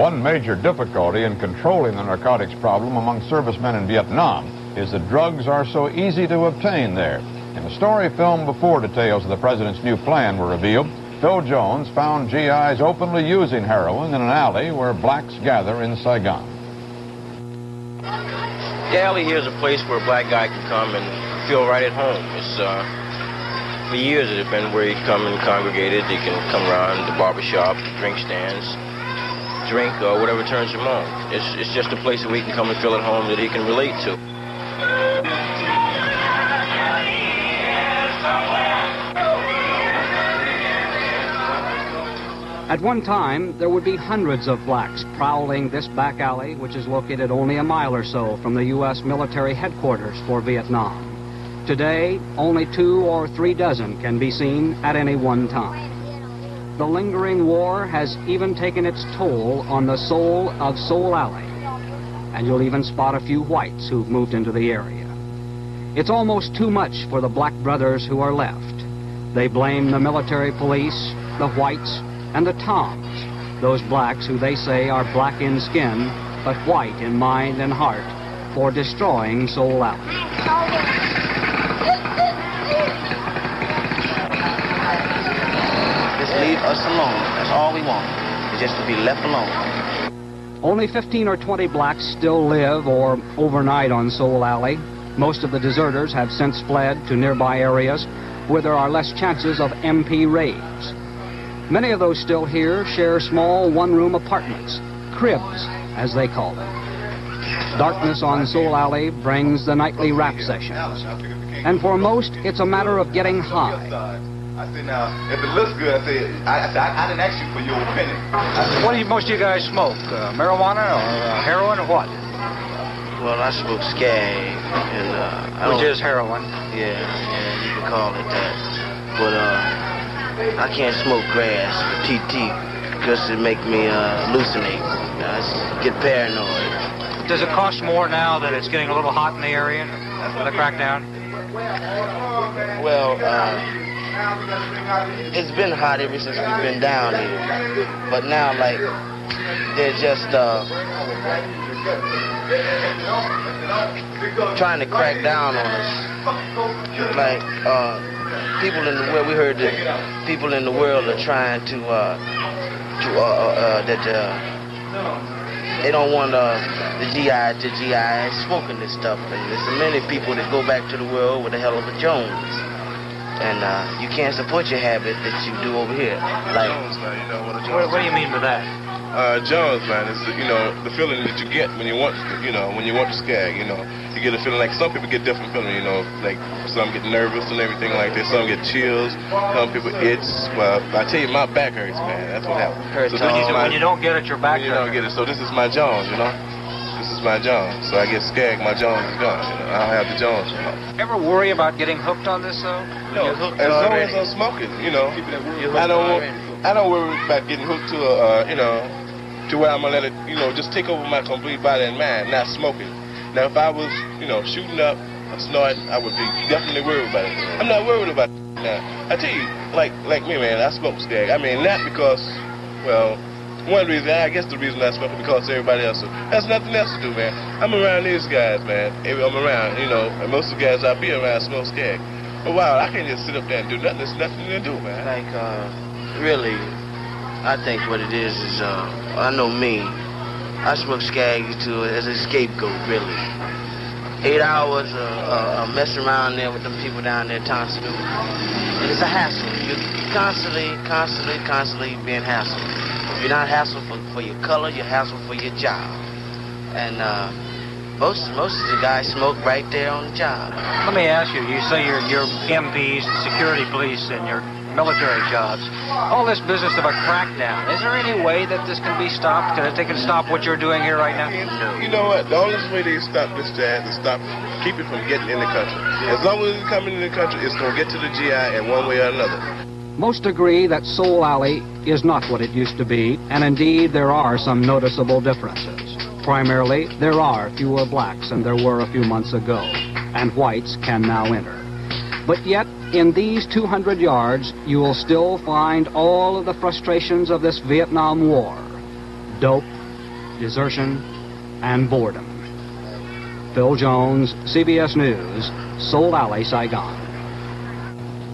One major difficulty in controlling the narcotics problem among servicemen in Vietnam is that drugs are so easy to obtain there. In a story filmed before details of the president's new plan were revealed, Phil Jones found GIs openly using heroin in an alley where blacks gather in Saigon. The alley here is a place where a black guy can come and feel right at home. It's for years it has been where he'd come and congregated. He can come around the barbershop, drink stands, drink whatever turns him on. It's just a place where he can come and feel at home that he can relate to. At one time, there would be hundreds of blacks prowling this back alley, which is located only a mile or so from the U.S. military headquarters for Vietnam. Today, only 2 or 3 dozen can be seen at any one time. The lingering war has even taken its toll on the soul of Soul Alley, and you'll even spot a few whites who've moved into the area. It's almost too much for the black brothers who are left. They blame the military police, the whites, and the Toms, those blacks who they say are black in skin, but white in mind and heart, for destroying Soul Alley. Just leave us alone. That's all we want, is just to be left alone. Only 15 or 20 blacks still live or overnight on Soul Alley. Most of the deserters have since fled to nearby areas where there are less chances of MP raids. Many of those still here share small one-room apartments, cribs, as they call them. Darkness on Soul Alley brings the nightly rap sessions. And for most, it's a matter of getting high. I said, now, if it looks good, I didn't ask you for your opinion. What do most of you guys smoke? Marijuana or heroin or what? Well, I smoke skag, and which is heroin. Yeah, you can call it that. But I can't smoke grass or TT because it make me hallucinate. I get paranoid. Does it cost more now that it's getting a little hot in the area for the crackdown? Well, it's been hot ever since we've been down here. But now, like, they're just trying to crack down on us. Like, people in the world, we heard that people in the world are trying to they don't want the GIs smoking this stuff. And there's so many people that go back to the world with a hell of a Jones. And you can't support your habit that you do over here. Like, Jones, man, you know what a What do you mean by that? Jones, man, is the feeling that you get when you want to skag. You get a feeling like some people get different feeling. Like some get nervous and everything like that. Some get chills. Some people itch. Well, I tell you, my back hurts, man. That's what happens. So when you don't get it, your back hurts. You don't get it. So this is my Jones, This is my Jones. So I get skagged, my Jones is gone. I don't have the Jones. Ever worry about getting hooked on this though? No, as long as I'm smoking, I don't worry about getting hooked to to where I'm gonna let it, just take over my complete body and mind, not smoking. Now, if I was, shooting up, snorting, I would be definitely worried about it. I'm not worried about it now. I tell you, like me, man, I smoke skag. I mean, not because, well, one reason, I guess the reason I smoke is because everybody else. There's nothing else to do, man. I'm around these guys, man. I'm around, and most of the guys I be around smoke skag. But wow, I can't just sit up there and do nothing. There's nothing to do, man. Like, really, I think what it is, I know me. I smoke skag as a scapegoat, really. 8 hours of messing around there with them people down there, Thompson. And it's a hassle. You're constantly being hassled. You're not hassled for your color, you're hassled for your job. And most of the guys smoke right there on the job. Let me ask you, you say your MPs, security police, and your military jobs, all this business of a crackdown, is there any way that this can be stopped? That they can stop what you're doing here right now? You know what? The only way they stop this jazz is keep it from getting in the country. As long as it's coming in the country, it's going to get to the GI in one way or another. Most agree that Soul Alley is not what it used to be, and indeed there are some noticeable differences. Primarily, there are fewer blacks than there were a few months ago, and whites can now enter. But yet, in these 200 yards, you will still find all of the frustrations of this Vietnam War. Dope, desertion, and boredom. Phil Jones, CBS News, Soul Alley, Saigon.